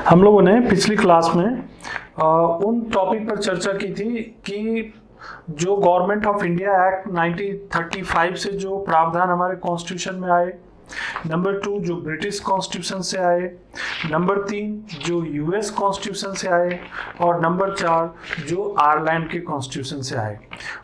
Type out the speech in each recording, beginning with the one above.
हम लोगों ने पिछली क्लास में उन टॉपिक पर चर्चा की थी कि जो गवर्नमेंट ऑफ इंडिया एक्ट 1935 से जो प्रावधान हमारे कॉन्स्टिट्यूशन में आए, नंबर 2 जो ब्रिटिश कॉन्स्टिट्यूशन से आए, नंबर 3 जो यूएस कॉन्स्टिट्यूशन से आए और नंबर 4 जो आयरलैंड के कॉन्स्टिट्यूशन से आए।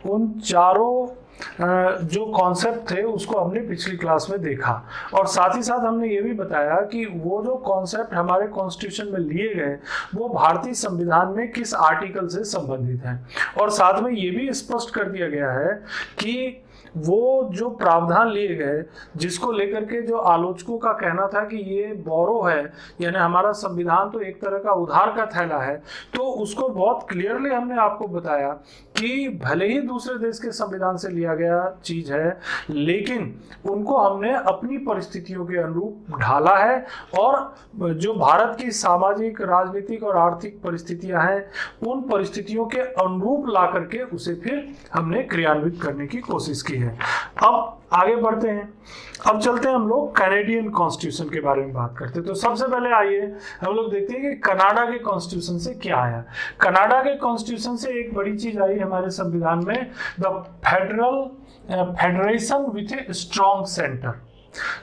उन चारों जो कॉन्सेप्ट थे उसको हमने पिछली क्लास में देखा और साथ ही साथ हमने ये भी बताया कि वो जो कॉन्सेप्ट हमारे कॉन्स्टिट्यूशन में लिए गए वो भारतीय संविधान में किस आर्टिकल से संबंधित हैं और साथ में ये भी स्पष्ट कर दिया गया है कि वो जो प्रावधान लिए गए जिसको लेकर के जो आलोचकों का कहना था कि ये बोरो है, यानी हमारा संविधान तो एक तरह का उधार का थैला है, तो उसको बहुत क्लियरली हमने आपको बताया कि भले ही दूसरे देश के संविधान से लिया गया चीज है लेकिन उनको हमने अपनी परिस्थितियों के अनुरूप ढाला है और जो भारत की सामाजिक, राजनीतिक और आर्थिक परिस्थितियां हैं उन परिस्थितियों के अनुरूप ला करके उसे फिर हमने क्रियान्वित करने की कोशिश की है। अब आगे बढ़ते हैं, अब चलते हैं हम लोग कैनेडियन कॉन्स्टिट्यूशन के बारे में बात करते हैं। तो सबसे पहले आइए हम लोग देखते हैं कि कनाडा के कॉन्स्टिट्यूशन से क्या आया। कनाडा के कॉन्स्टिट्यूशन से एक बड़ी चीज आई हमारे संविधान में, the federation with a strong centre.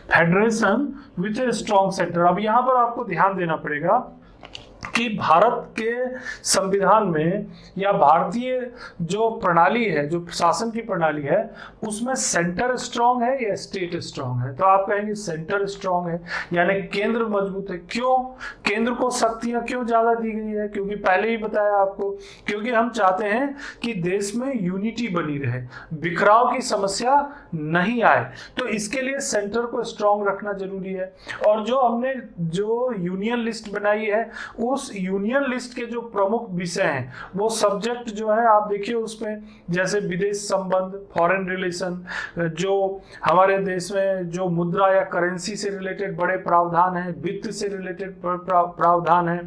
Federation with a strong centre. अब यहां पर आपको ध्यान देना पड़ेगा कि भारत के संविधान में या भारतीय जो प्रणाली है, जो शासन की प्रणाली है, उसमें सेंटर स्ट्रांग है या स्टेट स्ट्रांग है। तो आप कहेंगे सेंटर स्ट्रांग है यानी केंद्र मजबूत है। क्यों? केंद्र को शक्तियां क्यों ज्यादा दी गई है? क्योंकि पहले ही बताया आपको, क्योंकि हम चाहते हैं कि देश में यूनिटी बनी रहे, बिखराव की समस्या नहीं आए, तो इसके लिए सेंटर को स्ट्रांग रखना जरूरी है। और जो हमने जो यूनियन लिस्ट बनाई है उस यूनियन लिस्ट के जो प्रमुख विषय हैं वो सब्जेक्ट जो है आप देखिए उसमें, जैसे विदेश संबंध, फॉरेन रिलेशन, जो हमारे देश में जो मुद्रा या करेंसी से रिलेटेड बड़े प्रावधान हैं, वित्त से रिलेटेड प्रावधान है,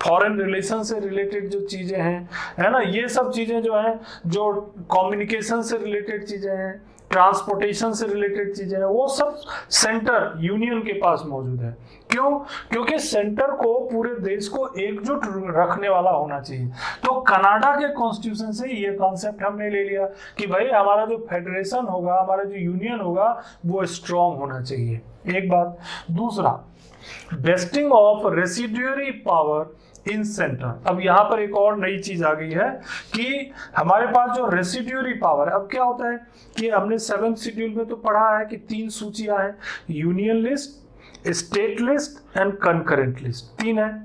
फॉरेन रिलेशन से रिलेटेड जो चीजें हैं, है ना, ये सब चीजें जो हैं, जो कम्युनिकेशन से रिलेटेड चीजें हैं, ट्रांसपोर्टेशन से रिलेटेड चीजें हैं, वो सब सेंटर यूनियन के पास मौजूद है। क्यों? क्योंकि सेंटर को पूरे देश को एकजुट रखने वाला होना चाहिए। तो कनाडा के कॉन्स्टिट्यूशन से ये कॉन्सेप्ट हमने ले लिया कि भाई हमारा जो फेडरेशन होगा, हमारा जो यूनियन होगा वो स्ट्रांग होना चाहिए। एक बात। दूसरा, wasting of residuary power in centre. अब यहां पर एक और नई चीज आ गई है कि हमारे पास जो रेसिड्यूरी पावर है, अब क्या होता है कि हमने 7th शेड्यूल में तो पढ़ा है कि 3 सूचियां हैं, union list, state list and concurrent list, 3 है।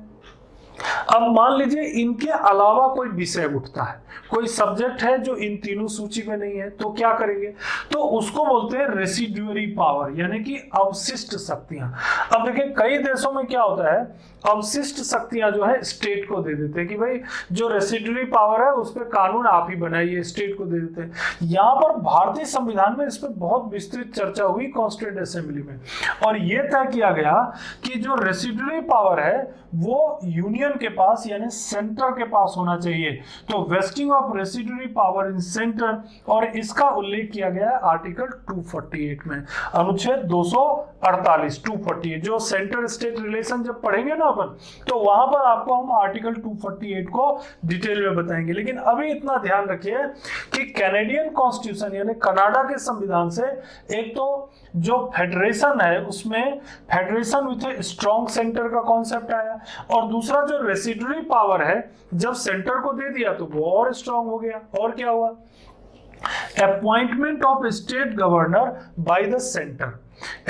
अब मान लीजिए इनके अलावा कोई विषय उठता है, कोई सब्जेक्ट है जो इन तीनों सूची में नहीं है, तो क्या करेंगे? तो उसको बोलते हैं रेसिड्यूरी पावर, यानी कि अवशिष्ट शक्तियां। अब देखिए कई देशों में क्या होता है, अवशिष्ट शक्तियां जो है स्टेट को दे देते हैं कि भाई जो रेसिड्यूरी पावर है उस पर कानून आप ही बनाइए, स्टेट को दे देते हैं। यहाँ पर भारतीय संविधान में इस पर बहुत विस्तृत चर्चा हुई कॉन्स्टिट्यूएंट असेंबली में और यह तय किया गया कि जो रेसिड्यूरी पावर है वो यूनियन के पास यानी सेंटर के पास होना चाहिए। तो wasting of residuary power in centre, और इसका उल्लेख किया गया है आर्टिकल 248 में, अनुच्छेद 248 248। जो सेंटर स्टेट रिलेशन जब पढ़ेंगे ना अपन, तो वहां पर आपको हम आर्टिकल 248 को डिटेल में बताएंगे। लेकिन अभी इतना ध्यान रखिए कि कैनेडियन कॉन्स्टिट्यूशन यानी कनाडा के संविधान से एक तो जो फेडरेशन है उसमें federation with a strong centre का कॉन्सेप्ट आया, और दूसरा जो रेसिड्यूरी पावर है जब सेंटर को दे दिया तो वो और स्ट्रॉन्ग हो गया। और क्या हुआ? Appointment of state governor by the centre,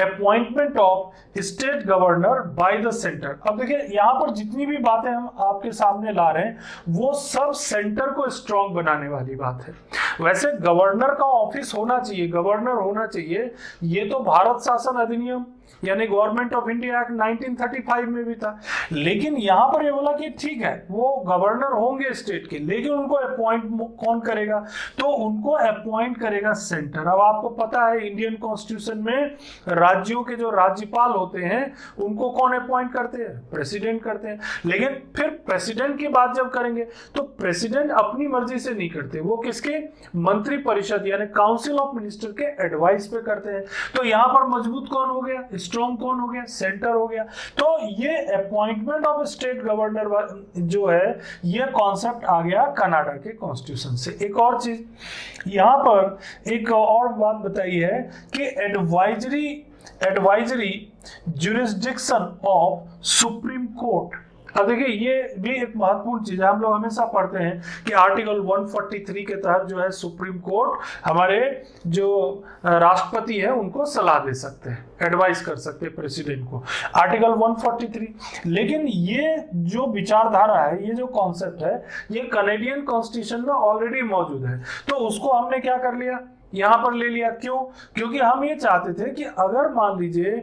appointment of state governor by the centre. अब देखिए यहां पर जितनी भी बातें हम आपके सामने ला रहे हैं वो सब सेंटर को स्ट्रांग बनाने वाली बात है। वैसे गवर्नर का ऑफिस होना चाहिए, गवर्नर होना चाहिए, ये तो भारत शासन अधिनियम यानी गवर्नमेंट ऑफ इंडिया एक्ट 1935 में भी था, लेकिन यहां पर ये बोला कि ठीक है वो गवर्नर होंगे स्टेट के, लेकिन उनको अपॉइंट कौन करेगा? तो उनको अपॉइंट करेगा सेंटर। अब आपको पता है इंडियन कॉन्स्टिट्यूशन में राज्यों के जो राज्यपाल होते हैं उनको कौन अपॉइंट करते हैं? प्रेसिडेंट करते हैं। लेकिन फिर प्रेसिडेंट की बात जब करेंगे तो प्रेसिडेंट अपनी मर्जी से नहीं करते, वो किसके? मंत्री परिषद यानी काउंसिल ऑफ मिनिस्टर के एडवाइस पे करते हैं। तो यहाँ पर मजबूत कौन हो गया? स्ट्रॉन्ग कौन हो गया? सेंटर हो गया। तो ये अपॉइंटमेंट ऑफ स्टेट गवर्नर जो है ये कॉन्सेप्ट आ गया कनाडा के कॉन्स्टिट्यूशन से। एक और चीज यहाँ पर एक और बात बताई है कि advisory jurisdiction of supreme court. अब देखिए ये भी एक महत्वपूर्ण चीज है, हम लोग हमेशा पढ़ते हैं कि आर्टिकल 143 के तहत जो है सुप्रीम कोर्ट हमारे जो राष्ट्रपति है उनको सलाह दे सकते हैं, एडवाइस कर सकते हैं प्रेसिडेंट को, आर्टिकल 143। लेकिन ये जो विचारधारा है, ये जो कॉन्सेप्ट है, ये कनेडियन कॉन्स्टिट्यूशन में ऑलरेडी मौजूद है। तो उसको हमने क्या कर लिया? यहां पर ले लिया। क्यों? क्योंकि हम ये चाहते थे कि अगर मान लीजिए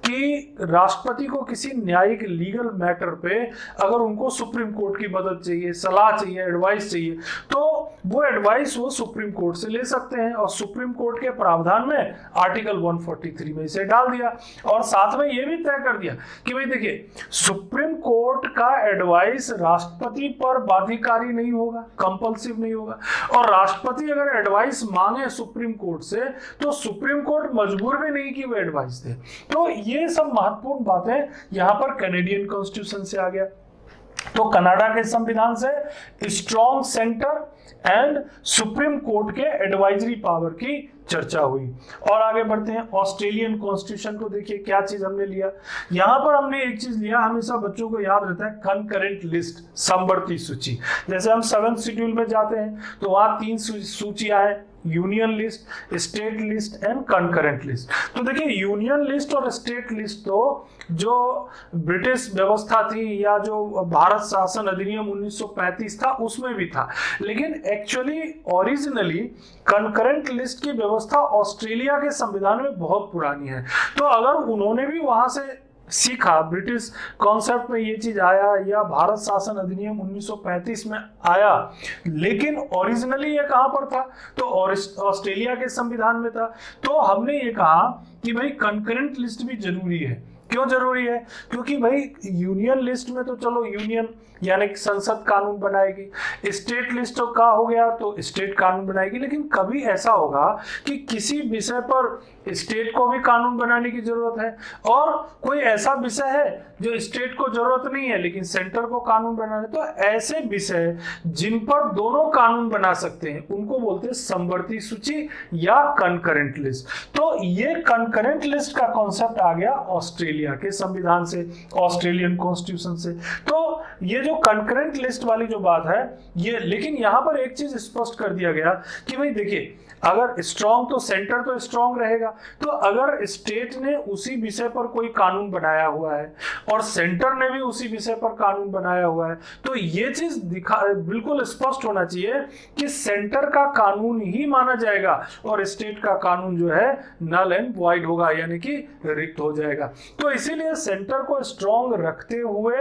कि राष्ट्रपति को किसी न्यायिक लीगल मैटर पे अगर उनको सुप्रीम कोर्ट की मदद चाहिए, सलाह चाहिए, एडवाइस चाहिए, तो वो एडवाइस वो सुप्रीम कोर्ट से ले सकते हैं। और सुप्रीम कोर्ट के प्रावधान में आर्टिकल 143 में इसे डाल दिया और साथ में ये भी तय कर दिया कि भाई देखिए सुप्रीम कोर्ट का एडवाइस राष्ट्रपति पर बाध्यकारी नहीं होगा, कंपल्सिव नहीं होगा। और राष्ट्रपति अगर एडवाइस मांगे सुप्रीम कोर्ट से तो सुप्रीम कोर्ट मजबूर भी नहीं कि वो एडवाइस दे। तो ये सब महत्वपूर्ण बातें यहां पर कैनेडियन कॉन्स्टिट्यूशन से आ गया। तो कनाडा के संविधान से strong centre and supreme court के एडवाइजरी पावर की चर्चा हुई। और आगे बढ़ते हैं ऑस्ट्रेलियन कॉन्स्टिट्यूशन को। देखिए क्या चीज हमने लिया, यहां पर हमने एक चीज लिया, हमेशा बच्चों को याद रहता है, कंकरेंट लिस्ट, समवर्ती सूची। जैसे हम 7th शेड्यूल में जाते हैं तो वहां 3 सूचियां हैं, union list, state list and concurrent list. तो देखिए यूनियन लिस्ट और स्टेट लिस्ट तो जो ब्रिटिश व्यवस्था थी या जो भारत शासन अधिनियम 1935 था उसमें भी था, लेकिन एक्चुअली ओरिजिनली कंकरेंट लिस्ट की व्यवस्था ऑस्ट्रेलिया के संविधान में बहुत पुरानी है। तो अगर उन्होंने भी वहां से सीखा, ब्रिटिश कॉन्सेप्ट में ये चीज आया या भारत शासन अधिनियम 1935 में आया, लेकिन ओरिजिनली ये कहां पर था? तो ऑस्ट्रेलिया के संविधान में था। तो हमने ये कहा कि भाई कंकरेंट लिस्ट भी जरूरी है। क्यों जरूरी है? क्योंकि भाई यूनियन लिस्ट में तो चलो यूनियन यानी संसद कानून बनाएगी, स्टेट लिस्ट का हो गया तो स्टेट कानून बनाएगी, लेकिन कभी ऐसा होगा कि किसी विषय पर स्टेट को भी कानून बनाने की जरूरत है और कोई ऐसा विषय है जो स्टेट को जरूरत नहीं है लेकिन सेंटर को कानून बनाना है। तो ऐसे विषय जिन पर दोनों कानून बना सकते हैं उनको बोलते हैं समवर्ती सूची या कंकरेंट लिस्ट। तो ये कंकरेंट लिस्ट का कॉन्सेप्ट आ गया ऑस्ट्रेलिया के संविधान से, ऑस्ट्रेलियन कॉन्स्टिट्यूशन से। तो ये जो कंकरेंट लिस्ट वाली जो बात है ये, लेकिन यहां पर एक चीज स्पष्ट कर दिया गया कि भाई देखिए अगर स्ट्रॉन्ग तो सेंटर तो स्ट्रॉन्ग रहेगा, तो अगर स्टेट ने उसी विषय पर कोई कानून बनाया हुआ है और सेंटर ने भी उसी विषय पर कानून बनाया हुआ है, तो ये चीज बिल्कुल स्पष्ट होना चाहिए कि सेंटर का कानून ही माना जाएगा और स्टेट का कानून जो है नल एंड वॉइड होगा, यानी कि रिक्त हो जाएगा। तो इसीलिए सेंटर को स्ट्रॉन्ग रखते हुए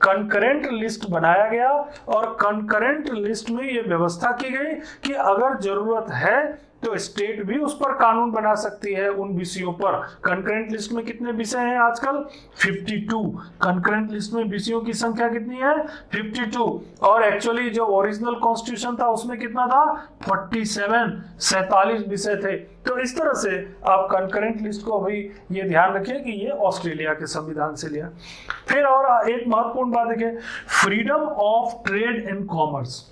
कंकरेंट लिस्ट बनाया गया और कंकरेंट लिस्ट में ये व्यवस्था की गई कि अगर जरूरत है तो स्टेट भी उस पर कानून बना सकती है उन विषयों पर। कंकरेंट लिस्ट में कितने विषय हैं आजकल? 52। कंकरेंट लिस्ट में विषयों की संख्या कितनी है? 52। और एक्चुअली जो ओरिजिनल कॉन्स्टिट्यूशन था उसमें कितना था? 47 विषय थे। तो इस तरह से आप कंकरेंट लिस्ट को अभी ये ध्यान रखिए कि ये ऑस्ट्रेलिया के संविधान से लिया। फिर और एक महत्वपूर्ण बात देखिए, freedom of trade and commerce,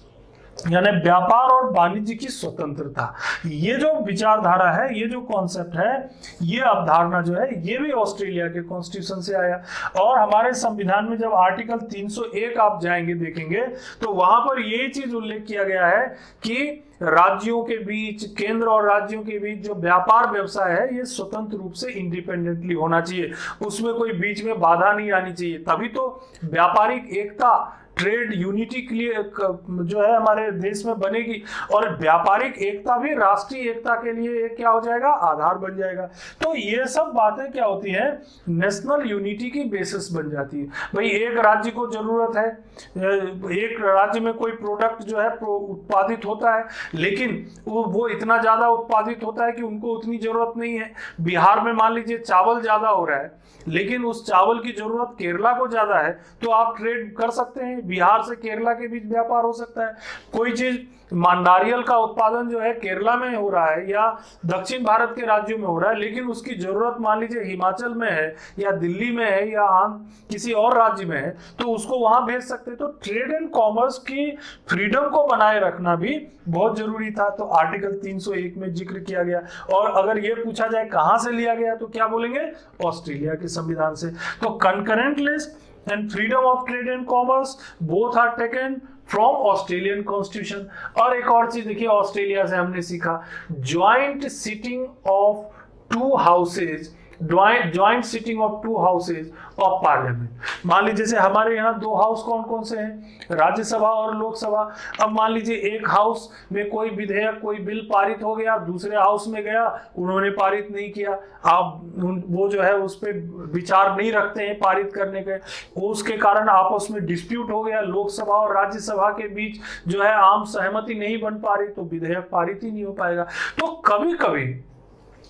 यानी व्यापार और वाणिज्य की स्वतंत्रता। ये जो विचारधारा है, ये जो कॉन्सेप्ट है, ये अवधारणा जो है, ये भी ऑस्ट्रेलिया के कॉन्स्टिट्यूशन से आया। और हमारे संविधान में जब आर्टिकल 301 आप जाएंगे देखेंगे तो वहां पर ये चीज उल्लेख किया गया है कि राज्यों के बीच, केंद्र और राज्यों के बीच जो व्यापार व्यवसाय है ये स्वतंत्र रूप से इंडिपेंडेंटली होना चाहिए, उसमें कोई बीच में बाधा नहीं आनी चाहिए, तभी तो व्यापारिक एकता ट्रेड यूनिटी के लिए जो है हमारे देश में बनेगी, और व्यापारिक एकता भी राष्ट्रीय एकता के लिए एक क्या हो जाएगा, आधार बन जाएगा। तो ये सब बातें क्या होती है, नेशनल यूनिटी की बेसिस बन जाती है। भाई एक राज्य को जरूरत है, एक राज्य में कोई प्रोडक्ट जो है उत्पादित होता है, लेकिन वो इतना ज्यादा उत्पादित होता है कि उनको उतनी जरूरत नहीं है। बिहार में मान लीजिए चावल ज्यादा हो रहा है, लेकिन उस चावल की जरूरत केरला को ज्यादा है, तो आप ट्रेड कर सकते हैं, बिहार से केरला के बीच व्यापार हो सकता है। कोई चीज नारियल का उत्पादन जो है केरला में हो रहा है या दक्षिण भारत के राज्यों में हो रहा है, लेकिन उसकी जरूरत मान लीजिए हिमाचल में है या दिल्ली में है या किसी और राज्य में है, तो उसको वहां भेज सकते हैं। तो ट्रेड एंड कॉमर्स की फ्रीडम को बनाए रखना भी बहुत जरूरी था, तो आर्टिकल 301 में जिक्र किया गया। और अगर ये पूछा जाए कहां से लिया गया, तो क्या बोलेंगे, ऑस्ट्रेलिया के संविधान से। तो concurrent list and freedom of trade and commerce both are taken from Australian constitution. और एक और चीज देखिए, ऑस्ट्रेलिया से हमने सीखा, joint sitting of two houses, joint sitting of two houses of parliament. मान लीजिए जैसे हमारे यहाँ दो हाउस कौन कौन से हैं, राज्यसभा और लोकसभा। अब मान लीजिए एक हाउस में कोई विधेयक, कोई बिल पारित हो गया, दूसरे हाउस में गया, उन्होंने पारित नहीं किया, आप वो जो है उस पर विचार नहीं रखते हैं पारित करने के, उसके कारण आपस में डिस्प्यूट हो गया, लोकसभा और राज्यसभा के बीच जो है आम सहमति नहीं बन पा रही, तो विधेयक पारित ही नहीं हो पाएगा। तो कभी कभी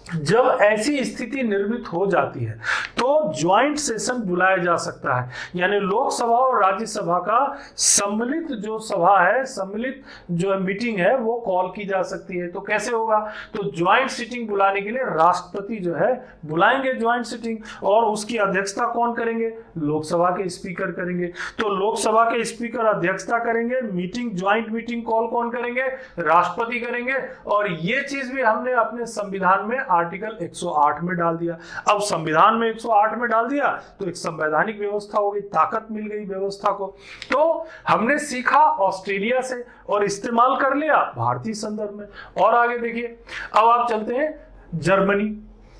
जब ऐसी स्थिति निर्मित हो जाती है तो ज्वाइंट सेशन बुलाया जा सकता है, यानी लोकसभा और राज्यसभा का सम्मिलित जो सभा है, सम्मिलित जो मीटिंग है वो कॉल की जा सकती है। तो कैसे होगा, तो ज्वाइंट सिटिंग बुलाने के लिए राष्ट्रपति जो है बुलाएंगे ज्वाइंट सिटिंग, और उसकी अध्यक्षता कौन करेंगे, लोकसभा के स्पीकर करेंगे। तो लोकसभा के स्पीकर अध्यक्षता करेंगे, मीटिंग ज्वाइंट मीटिंग कॉल कौन करेंगे, राष्ट्रपति करेंगे। और ये चीज भी हमने अपने संविधान में आर्टिकल 108 में डाल दिया। अब संविधान में 108 में डाल दिया तो एक संवैधानिक व्यवस्था हो गई, ताकत मिल गई व्यवस्था को। तो हमने सीखा ऑस्ट्रेलिया से और इस्तेमाल कर लिया भारतीय संदर्भ में। और आगे देखिए, अब आप चलते हैं जर्मनी।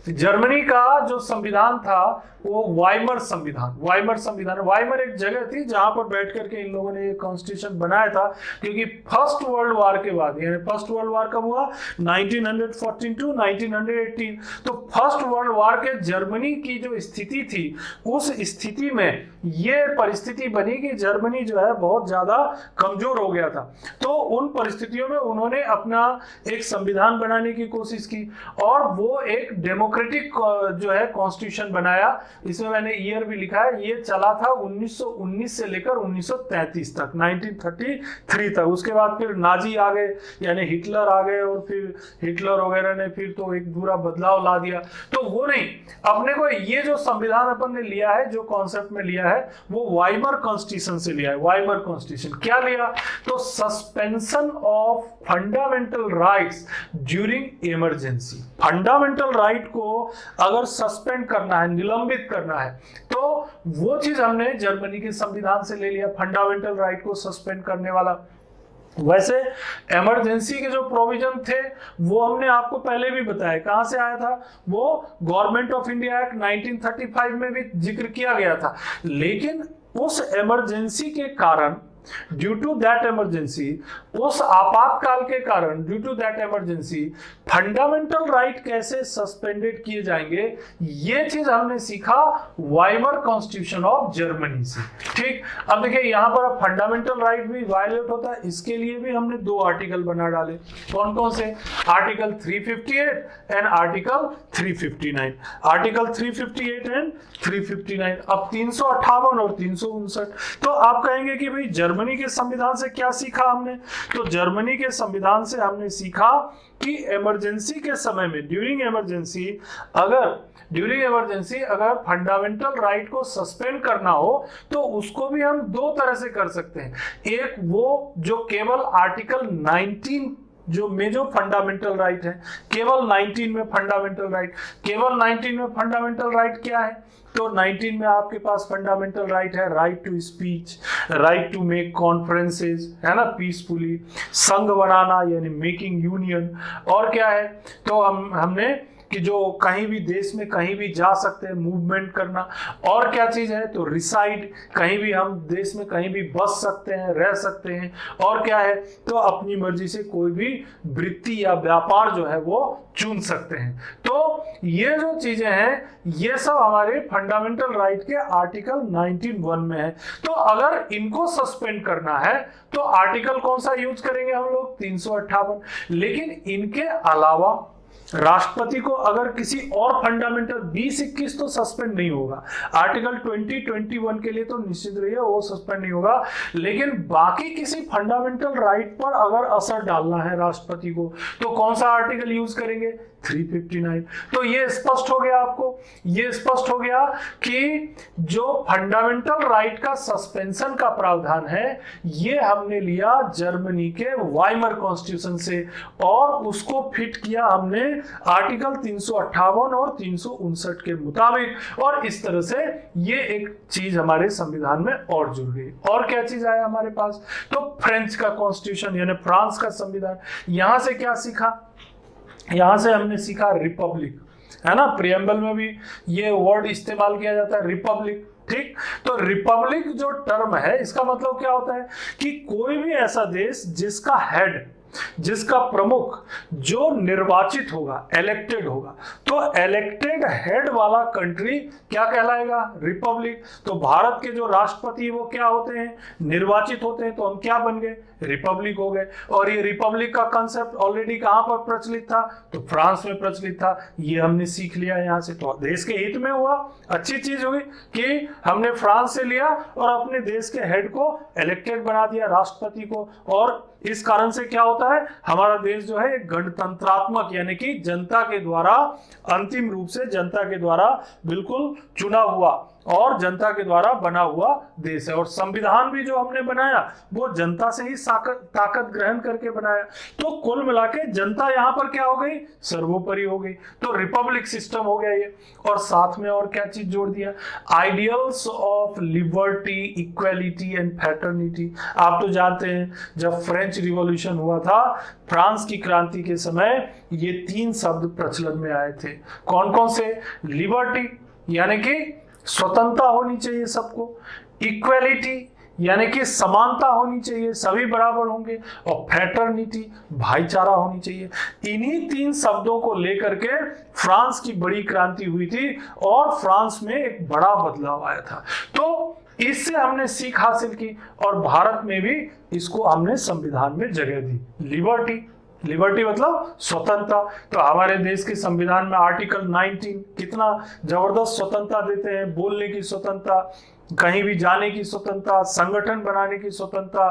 जर्मनी का जो संविधान था वो वाइमर संविधान, वाइमर एक जगह थी जहां पर बैठ करके इन लोगों ने ये कॉन्स्टिट्यूशन बनाया था, क्योंकि फर्स्ट वर्ल्ड वार के बाद, यानी फर्स्ट वर्ल्ड वार कब हुआ, 1914 टू 1918। तो फर्स्ट वर्ल्ड वार के जर्मनी की जो स्थिति थी, उस स्थिति में ये परिस्थिति बनी कि जर्मनी जो है बहुत ज्यादा कमजोर हो गया था। तो उन परिस्थितियों में उन्होंने अपना एक संविधान बनाने की कोशिश की, और वो एक डेमोक्रेटिक जो है कॉन्स्टिट्यूशन बनाया। इसमें मैंने ईयर भी लिखा है, ये चला था 1919 से लेकर 1933 तक, 1933 तक। उसके बाद फिर नाजी आ गए, यानी हिटलर आ गए, और फिर हिटलर वगैरह ने फिर तो एक पूरा बदलाव ला दिया। तो वो नहीं, अपने को ये जो संविधान अपन ने लिया है, जो कॉन्सेप्ट में लिया है, वो वाइमर कॉन्स्टिट्यूशन से लिया है। वाइमर कॉन्स्टिट्यूशन क्या लिया, तो suspension of fundamental rights during emergency. Fundamental right को अगर सस्पेंड करना है, निलंबित करना है, तो वो चीज हमने जर्मनी के संविधान से ले लिया, फंडामेंटल राइट को सस्पेंड करने वाला। वैसे इमरजेंसी के जो प्रोविजन थे वो हमने आपको पहले भी बताया, कहां से आया था, वो गवर्नमेंट ऑफ इंडिया एक्ट 1935 में भी जिक्र किया गया था। लेकिन उस इमरजेंसी के कारण, ड्यू टू दैट इमरजेंसी, उस आपातकाल के कारण, due to that emergency, fundamental right कैसे सस्पेंडेड किए जाएंगे, ये चीज हमने सीखा वाइमर कॉन्स्टिट्यूशन ऑफ जर्मनी से। ठीक, अब देखिए यहां पर अब फंडामेंटल राइट भी वायलेट होता है, इसके लिए भी हमने दो आर्टिकल बना डाले। कौन कौन से, article 358 and article 359। Article 358 and 359। अब 358 और 359। तो आप कहेंगे कि भाई जर्मनी के संविधान से क्या सीखा हमने, तो जर्मनी के संविधान से हमने सीखा कि इमरजेंसी के समय में, ड्यूरिंग इमरजेंसी अगर फंडामेंटल राइट को सस्पेंड करना हो तो उसको भी हम दो तरह से कर सकते हैं। एक वो जो केवल आर्टिकल 19 जो फंडामेंटल राइट है, केवल 19 में फंडामेंटल राइट, केवल 19 में फंडामेंटल राइट क्या है, तो 19 में आपके पास फंडामेंटल राइट है right to speech, right to make conferences, है ना, पीसफुली, संघ बनाना यानी मेकिंग यूनियन, और क्या है, तो हमने कि जो कहीं भी देश में कहीं भी जा सकते हैं, मूवमेंट करना। और क्या चीज है, तो रिसाइड, कहीं भी हम देश में कहीं भी बस सकते हैं, रह सकते हैं। और क्या है, तो अपनी मर्जी से कोई भी वृत्ति या व्यापार जो है वो चुन सकते हैं। तो ये जो चीजें हैं ये सब हमारे फंडामेंटल राइट के आर्टिकल 19(1) में है। तो अगर इनको सस्पेंड करना है तो आर्टिकल कौन सा यूज करेंगे हम लोग, 358। लेकिन इनके अलावा राष्ट्रपति को अगर किसी और फंडामेंटल 20-21 तो सस्पेंड नहीं होगा, आर्टिकल 20-21 के लिए तो निश्चित रहिए वो सस्पेंड नहीं होगा। लेकिन बाकी किसी फंडामेंटल राइट पर अगर असर डालना है राष्ट्रपति को तो कौन सा आर्टिकल यूज करेंगे, 359। तो ये स्पष्ट हो गया आपको, ये स्पष्ट हो गया कि जो फंडामेंटल राइट का सस्पेंशन का प्रावधान है ये हमने लिया जर्मनी के वाइमर कॉन्स्टिट्यूशन से, और उसको फिट किया हमने आर्टिकल 358 और 359 के मुताबिक। और इस तरह से ये एक चीज हमारे संविधान में और जुड़ गई। और क्या चीज आया हमारे पास, तो फ्रेंच का कॉन्स्टिट्यूशन यानी फ्रांस का संविधान। यहां से क्या सीखा, यहां से हमने सीखा रिपब्लिक, है ना, प्रियम्बल में भी ये वर्ड इस्तेमाल किया जाता है, रिपब्लिक। ठीक, तो रिपब्लिक जो टर्म है इसका मतलब क्या होता है कि कोई भी ऐसा देश जिसका हेड, जिसका प्रमुख जो निर्वाचित होगा, इलेक्टेड होगा, तो इलेक्टेड हेड वाला कंट्री क्या कहलाएगा, रिपब्लिक। तो भारत के जो राष्ट्रपति वो क्या होते हैं, निर्वाचित होते हैं, तो हम क्या बन गए, रिपब्लिक हो गए। और ये रिपब्लिक का कंसेप्ट ऑलरेडी कहां पर प्रचलित था, तो फ्रांस में प्रचलित था। ये हमने सीख लिया यहां से, तो देश के हित में हुआ, अच्छी चीज हुई कि हमने फ्रांस से लिया और अपने देश के हेड को इलेक्टेड बना दिया, राष्ट्रपति को। और इस कारण से क्या होता है, हमारा देश जो है गणतंत्रात्मक यानी कि जनता के द्वारा, अंतिम रूप से जनता के द्वारा बिल्कुल चुना हुआ और जनता के द्वारा बना हुआ देश है। और संविधान भी जो हमने बनाया वो जनता से ही ताकत ग्रहण करके बनाया। तो कुल मिला के जनता यहाँ पर क्या हो गई, सर्वोपरि हो गई। तो रिपब्लिक सिस्टम हो गया ये। और साथ में और क्या चीज जोड़ दिया, ideals of liberty, equality and fraternity. आप तो जानते हैं जब फ्रेंच रिवॉल्यूशन हुआ था, फ्रांस की क्रांति के समय, ये 3 शब्द प्रचलन में आए थे। कौन कौन से, लिबर्टी यानी कि स्वतंत्रता होनी चाहिए सबको, इक्वेलिटी यानी कि समानता होनी चाहिए, सभी बराबर होंगे, और फ्रेटर्निटी भाईचारा होनी चाहिए। इन्हीं 3 शब्दों को लेकर के फ्रांस की बड़ी क्रांति हुई थी और फ्रांस में एक बड़ा बदलाव आया था। तो इससे हमने सीख हासिल की और भारत में भी इसको हमने संविधान में जगह दी, लिबर्टी। लिबर्टी मतलब स्वतंत्रता। तो हमारे देश के संविधान में आर्टिकल 19 कितना जबरदस्त स्वतंत्रता देते हैं, बोलने की स्वतंत्रता, कहीं भी जाने की स्वतंत्रता, संगठन बनाने की स्वतंत्रता,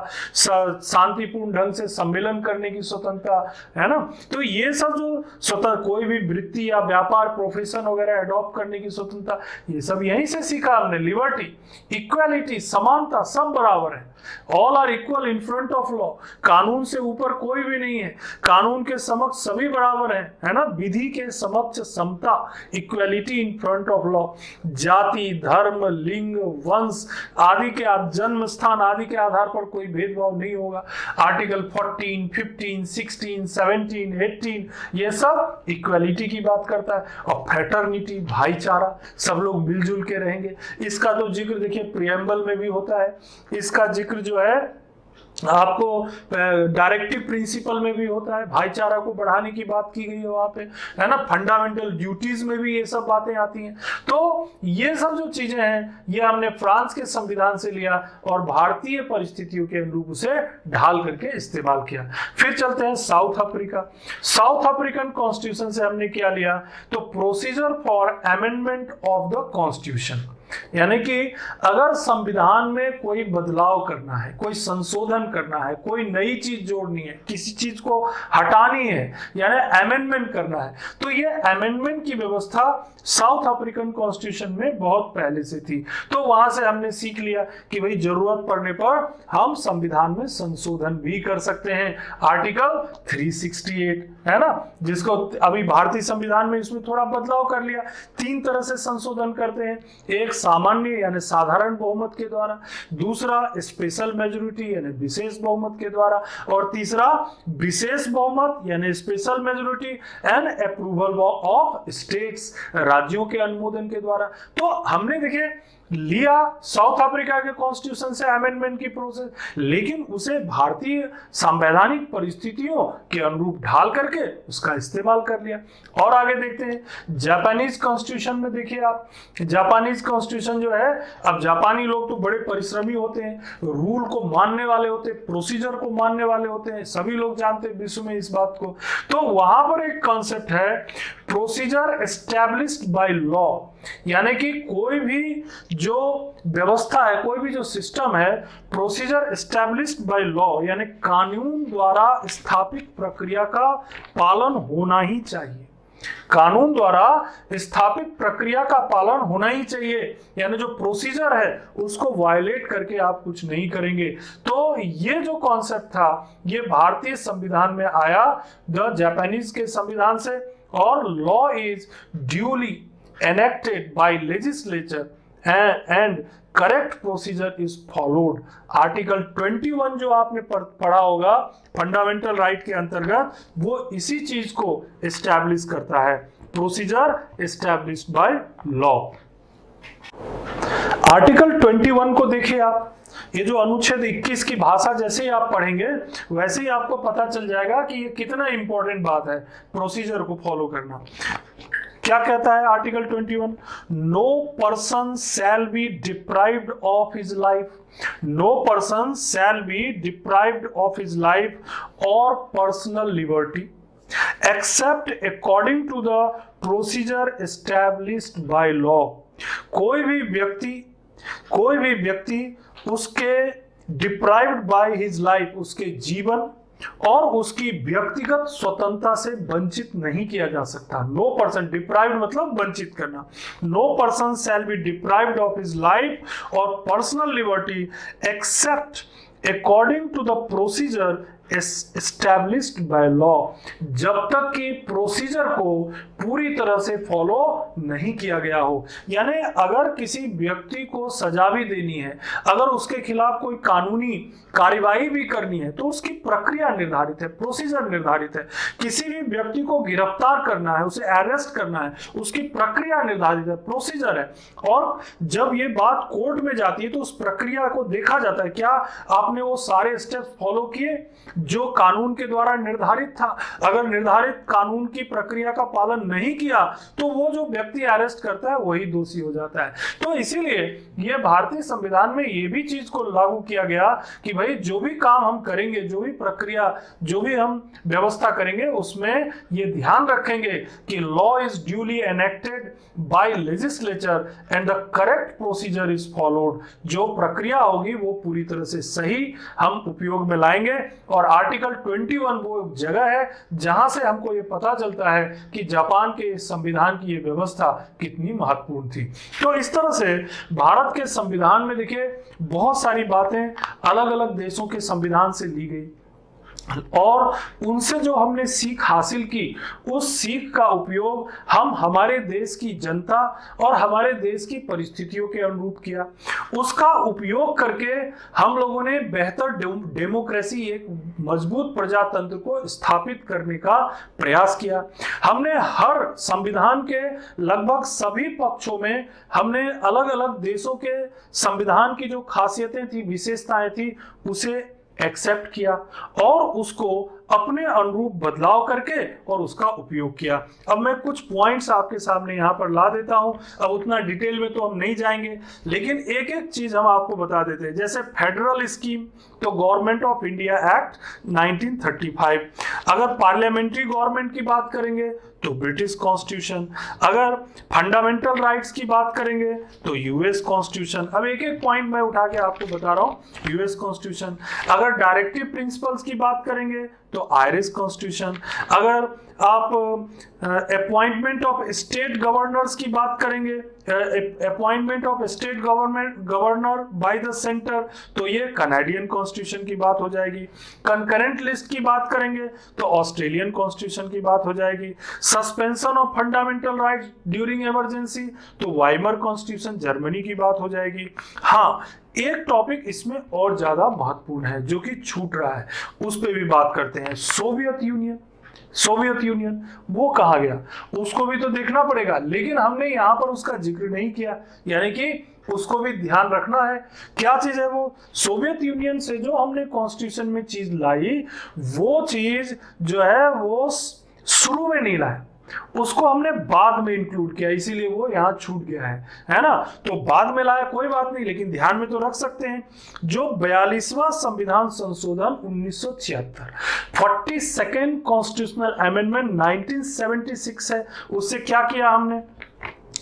शांतिपूर्ण ढंग से सम्मेलन करने की स्वतंत्रता, है ना। तो ये सब जो स्वतंत्र, कोई भी वृत्ति या व्यापार, प्रोफेशन वगैरह एडॉप्ट करने की स्वतंत्रता, ये सब यहीं से सीखा हमने। लिबर्टी, इक्वालिटी, समानता, सब बराबर है, all are equal in front of law, कानून से ऊपर कोई भी नहीं है, कानून के समक्ष सभी बराबर हैं, है ना। विधि के समक्ष समता, equality in front of law. जाति, धर्म, लिंग, वंश आदि के, जन्म स्थान आदि के आधार पर कोई भेदभाव नहीं होगा। आर्टिकल 14, 15, 16, 17, 18 ये सब इक्वालिटी की बात करता है। और फ्रेटर्निटी, भाईचारा, सब लोग मिलजुल के रहेंगे। इसका तो जिक्र देखिए प्रियम्बल में भी होता है, इसका जिक्र जो है आपको डायरेक्टिव प्रिंसिपल में भी होता है, भाईचारा को बढ़ाने की बात की गई है वहां पे, है ना। फंडामेंटल ड्यूटीज में भी ये सब बातें आती हैं। तो ये सब जो चीजें हैं ये हमने फ्रांस के संविधान से लिया और भारतीय परिस्थितियों के अनुरूप उसे ढाल करके इस्तेमाल किया। फिर चलते हैं south Africa. South African constitution से हमने क्या लिया, तो procedure for amendment of the constitution, यानी कि अगर संविधान में कोई बदलाव करना है, कोई संशोधन करना है, कोई नई चीज जोड़नी है, किसी चीज को हटानी है, यानी अमेंडमेंट करना है, तो ये अमेंडमेंट की व्यवस्था साउथ अफ्रीकन कॉन्स्टिट्यूशन में बहुत पहले से थी। तो वहां से हमने सीख लिया कि भाई जरूरत पड़ने पर हम संविधान में संशोधन भी कर सकते हैं। आर्टिकल 368 है ना, जिसको अभी भारतीय संविधान में इसमें थोड़ा बदलाव कर लिया। 3 तरह से संशोधन करते हैं, एक सामान्य यानी साधारण बहुमत के द्वारा, दूसरा स्पेशल मेजोरिटी यानी विशेष बहुमत के द्वारा, और तीसरा विशेष बहुमत यानी special majority and approval of states, राज्यों के अनुमोदन के द्वारा। तो हमने देखिए लिया साउथ अफ्रीका के कॉन्स्टिट्यूशन से अमेंडमेंट की प्रोसेस, लेकिन उसे भारतीय संवैधानिक परिस्थितियों के अनुरूप ढाल करके उसका इस्तेमाल कर लिया। और आगे देखते हैं जापानीज कॉन्स्टिट्यूशन में। देखिए आप, जापानीज कॉन्स्टिट्यूशन जो है, अब जापानी लोग तो बड़े परिश्रमी होते हैं, रूल को मानने वाले होते हैं, प्रोसीजर को मानने वाले होते हैं, सभी लोग जानते हैं विश्व में इस बात को। तो वहां पर एक कॉन्सेप्ट है प्रोसीजर एस्टैब्लिश्ड बाय लॉ, यानी कि कोई भी जो व्यवस्था है, कोई भी जो सिस्टम है, प्रोसीजर एस्टैब्लिश्ड बाय लॉ यानी कानून द्वारा स्थापित प्रक्रिया का पालन होना ही चाहिए। कानून द्वारा स्थापित प्रक्रिया का पालन होना ही चाहिए, यानी जो प्रोसीजर है उसको वायलेट करके आप कुछ नहीं करेंगे। तो ये जो कॉन्सेप्ट था ये भारतीय संविधान में आया द जापानीज के संविधान से, और law is duly enacted by legislature and correct procedure is followed। Article 21 जो आपने पढ़ा होगा फंडामेंटल राइट के अंतर्गत, वो इसी चीज को एस्टैब्लिश करता है, procedure established by law. Article 21 को देखिए आप, ये जो अनुच्छेद 21 की भाषा जैसे ही आप पढ़ेंगे वैसे ही आपको पता चल जाएगा कि ये कितना इंपॉर्टेंट बात है प्रोसीजर को फॉलो करना। क्या कहता है article 21? No person shall be deprived of his life, no person shall be deprived of his life और personal liberty except according to the procedure established by law. कोई भी व्यक्ति उसके डिप्राइव्ड बाय हिज लाइफ, उसके जीवन और उसकी व्यक्तिगत स्वतंत्रता से वंचित नहीं किया जा सकता। नो पर्सन, डिप्राइव्ड मतलब वंचित करना। No person shall be deprived of his life और personal liberty except according to the procedure established by law, जब तक कि प्रोसीजर को पूरी तरह से फॉलो नहीं किया गया हो। यानी अगर किसी व्यक्ति को सजा भी देनी है, अगर उसके खिलाफ कोई कानूनी कार्यवाही भी करनी है, तो उसकी प्रक्रिया निर्धारित है, प्रोसीजर निर्धारित है। किसी भी व्यक्ति को गिरफ्तार करना है, उसे अरेस्ट करना है, उसकी प्रक्रिया निर्धारित है, प्रोसीजर है। और जब ये बात कोर्ट में जाती है तो उस प्रक्रिया को देखा जाता है, क्या आपने वो सारे स्टेप्स फॉलो किए जो कानून के द्वारा निर्धारित था। अगर निर्धारित कानून की प्रक्रिया का पालन नहीं किया तो वो जो व्यक्ति अरेस्ट करता है वही दोषी हो जाता है। तो इसीलिए ये भारतीय संविधान में ये भी चीज को लागू किया गया कि भाई जो भी काम हम करेंगे, जो भी प्रक्रिया, जो भी हम व्यवस्था करेंगे, उसमें ये ध्यान रखेंगे कि law is duly enacted by legislature and the correct procedure is followed. जो प्रक्रिया होगी वो पूरी तरह से सही हम उपयोग में लाएंगे। और आर्टिकल 21 वो जगह है जहां से हमको ये पता चलता है कि जापान के संविधान की ये व्यवस्था कितनी महत्वपूर्ण थी। तो इस तरह से भारत के संविधान में देखिए बहुत सारी बातें अलग अलग देशों के संविधान से ली गई और उनसे जो हमने सीख हासिल की, उस सीख का उपयोग हम हमारे देश की जनता और हमारे देश की परिस्थितियों के अनुरूप किया। उसका उपयोग करके हम लोगों ने बेहतर डेमोक्रेसी, एक मजबूत प्रजातंत्र को स्थापित करने का प्रयास किया। हमने हर संविधान के लगभग सभी पक्षों में हमने अलग अलग देशों के संविधान की जो खासियतें थी, विशेषताएं थी, उसे एक्सेप्ट किया और उसको अपने अनुरूप बदलाव करके और उसका उपयोग किया। अब मैं कुछ पॉइंट्स आपके सामने यहाँ पर ला देता हूँ। अब उतना डिटेल में तो हम नहीं जाएंगे, लेकिन एक एक चीज हम आपको बता देते हैं। जैसे फेडरल स्कीम, तो गवर्नमेंट ऑफ इंडिया एक्ट 1935। अगर पार्लियामेंट्री गवर्नमेंट की बात करेंगे तो ब्रिटिश कॉन्स्टिट्यूशन। अगर फंडामेंटल राइट्स की बात करेंगे तो यूएस कॉन्स्टिट्यूशन। अब एक एक पॉइंट मैं उठा के आपको बता रहा हूँ। US constitution. अगर डायरेक्टिव प्रिंसिपल्स की बात करेंगे तो आयरिश कॉन्स्टिट्यूशन। अगर आप अपॉइंटमेंट ऑफ स्टेट गवर्नर्स की बात करेंगे, appointment of state governor by the centre, तो ये कनाडियन कॉन्स्टिट्यूशन की बात हो जाएगी। कंकरेंट लिस्ट की बात करेंगे तो ऑस्ट्रेलियन कॉन्स्टिट्यूशन की बात हो जाएगी। Suspension of fundamental rights during emergency, तो वाइमर कॉन्स्टिट्यूशन जर्मनी की बात हो जाएगी। हाँ, एक टॉपिक इसमें और ज्यादा महत्वपूर्ण है जो कि छूट रहा है, उस पर भी बात करते हैं। सोवियत यूनियन वो कहा गया, उसको भी तो देखना पड़ेगा, लेकिन हमने यहाँ पर उसका जिक्र नहीं किया, यानी कि उसको भी ध्यान रखना है। क्या चीज है वो? सोवियत यूनियन से जो हमने कॉन्स्टिट्यूशन में चीज लाई, वो चीज जो है वो शुरू में नहीं लाया, उसको हमने बाद में इंक्लूड किया, इसीलिए वो यहाँ छूट गया है ना। तो बाद में लाया कोई बात नहीं, लेकिन ध्यान में तो रख सकते हैं। जो 42वां संविधान संशोधन 1976, 42nd कॉन्स्टिट्यूशनल अमेंडमेंट 1976 है, उससे क्या किया हमने?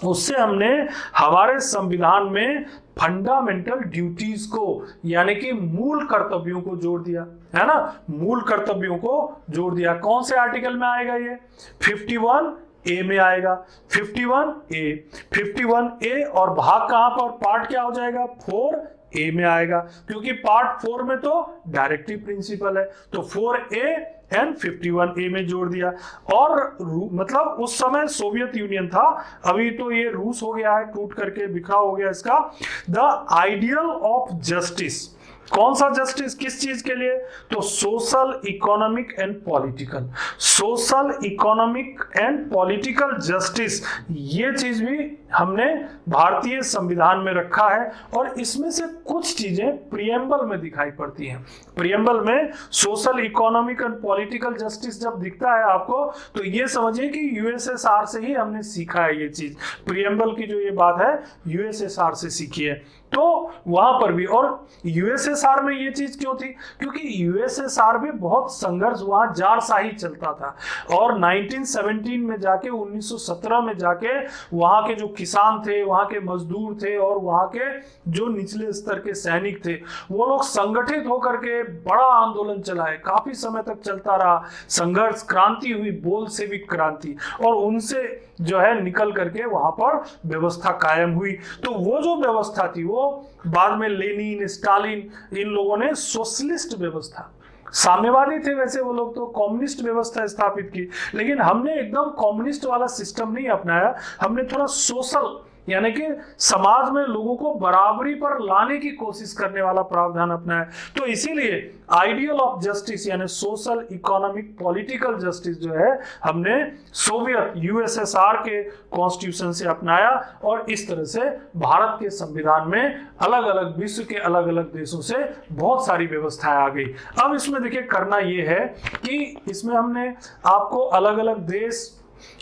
उससे हमने हमारे संविधान में फंडामेंटल ड्यूटीज को, यानी कि मूल कर्तव्यों को जोड़ दिया, है ना, मूल कर्तव्यों को जोड़ दिया। कौन से आर्टिकल में आएगा ये? 51A में आएगा। 51A और भाग कहां पर, पार्ट क्या हो जाएगा? 4A में आएगा, क्योंकि पार्ट 4 में तो डायरेक्टिव प्रिंसिपल है, तो 4A एंड 51A में जोड़ दिया। और मतलब उस समय सोवियत यूनियन था, अभी तो ये रूस हो गया है, टूट करके बिखरा हो गया इसका। द आइडियल ऑफ जस्टिस, कौन सा जस्टिस, किस चीज के लिए? तो social, economic and political, social, economic and political justice, ये चीज भी हमने भारतीय संविधान में रखा है। और इसमें से कुछ चीजें प्रियम्बल में दिखाई पड़ती हैं। प्रियम्बल में social, economic and political justice जब दिखता है आपको, तो ये समझिए कि यूएसएसआर से ही हमने सीखा है ये चीज। प्रियम्बल की जो ये बात है यूएसएसआर से सीखी है, तो वहां पर भी। और यूएसएसआर में ये चीज क्यों थी? क्योंकि यूएसएसआर में बहुत संघर्ष, वहां जारशाही चलता था, और 1917 में जाके, 1917 में जाके वहां के जो किसान थे, वहां के मजदूर थे, और वहां के जो निचले स्तर के सैनिक थे, वो लोग संगठित होकर के बड़ा आंदोलन चलाए, काफी समय तक चलता रहा संघर्ष, क्रांति हुई, बोल्शेविक क्रांति, और उनसे जो है निकल करके वहां पर व्यवस्था कायम हुई। तो वो जो व्यवस्था थी, वो बाद में लेनिन, स्टालिन, इन लोगों ने सोशलिस्ट व्यवस्था, साम्यवादी थे वैसे वो लोग, तो कम्युनिस्ट व्यवस्था स्थापित की, लेकिन हमने एकदम कम्युनिस्ट वाला सिस्टम नहीं अपनाया, हमने थोड़ा सोशल, यानी कि समाज में लोगों को बराबरी पर लाने की कोशिश करने वाला प्रावधान अपनाया। तो इसीलिए आइडियल ऑफ जस्टिस यानी सोशल, इकोनॉमिक, पॉलिटिकल जस्टिस जो है हमने सोवियत, यूएसएसआर के कॉन्स्टिट्यूशन से अपनाया, और इस तरह से भारत के संविधान में अलग अलग विश्व के अलग अलग देशों से बहुत सारी व्यवस्थाएं आ गई। अब इसमें देखिए करना यह है कि इसमें हमने आपको अलग अलग देश,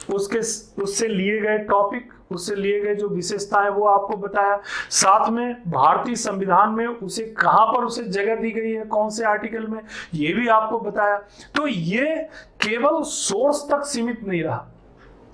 उससे लिए गए टॉपिक, उससे लिए गए जो विशेषताएं वो आपको बताया, साथ में भारतीय संविधान में उसे कहां पर उसे जगह दी गई है, कौन से आर्टिकल में, ये भी आपको बताया। तो ये केवल सोर्स तक सीमित नहीं रहा,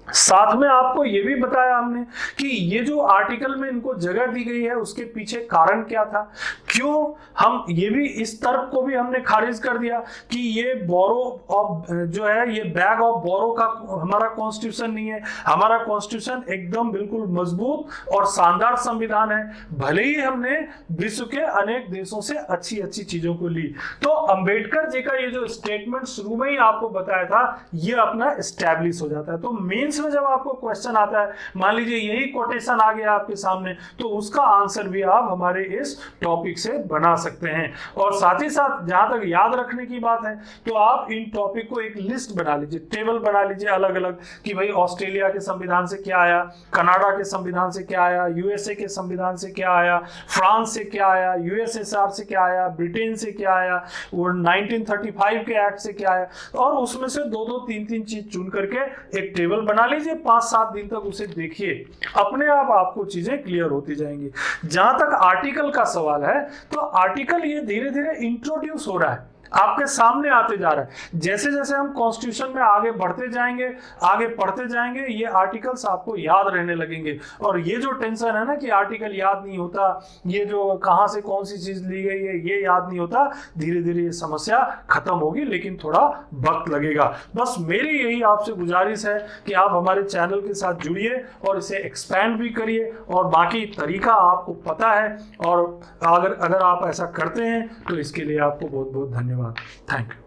साथ में आपको ये भी बताया हमने कि ये जो आर्टिकल में इनको जगह दी गई है उसके पीछे कारण क्या था, क्यों हम ये भी, इस तर्क को भी हमने खारिज कर दिया कि ये बोरो ऑफ जो है, ये बैग ऑफ बोरो का हमारा कॉन्स्टिट्यूशन नहीं है, हमारा कॉन्स्टिट्यूशन एकदम बिल्कुल मजबूत और शानदार संविधान है। भले ही हमने विश्व के अनेक देशों से अच्छी अच्छी चीजों को ली। तो अंबेडकर जी का ये जो स्टेटमेंट शुरू में ही आपको बताया था, ये अपना एस्टैब्लिश हो जाता है। तो मेंस में जब आपको क्वेश्चन आता है, मान लीजिए यही कोटेशन आ गया आपके सामने, तो उसका आंसर भी आप हमारे इस टॉपिक से बना सकते हैं। और साथ ही साथ जहां तक याद रखने की बात है, तो आप इन टॉपिक को एक लिस्ट बना लीजिए, टेबल बना लीजिए अलग अलग, कि भाई ऑस्ट्रेलिया के संविधान से क्या आया, कनाडा के संविधान से क्या आया, यूएसए के संविधान से क्या आया, फ्रांस से क्या आया, यूएसएसआर से क्या आया, ब्रिटेन से क्या आया, और 1935 के एक्ट से क्या आया, और उसमें से दो दो तीन तीन चीज चुन करके एक टेबल बना लीजिए, 5-7 दिन तक उसे देखिए, अपने आप आपको चीजें क्लियर होती जाएंगी। जहां तक आर्टिकल का सवाल है, तो आर्टिकल ये धीरे धीरे इंट्रोड्यूस हो रहा है, आपके सामने आते जा रहा है। जैसे जैसे हम कॉन्स्टिट्यूशन में आगे बढ़ते जाएंगे, आगे पढ़ते जाएंगे, ये आर्टिकल्स आपको याद रहने लगेंगे। और ये जो टेंशन है ना कि आर्टिकल याद नहीं होता, ये जो कहाँ से कौन सी चीज ली गई है ये याद नहीं होता, धीरे धीरे ये समस्या खत्म होगी, लेकिन थोड़ा वक्त लगेगा। बस मेरी यही आपसे गुजारिश है कि आप हमारे चैनल के साथ जुड़िए और इसे एक्सपैंड भी करिए, और बाकी तरीका आपको पता है, और अगर आप ऐसा करते हैं तो इसके लिए आपको बहुत बहुत धन्यवाद। Thank you.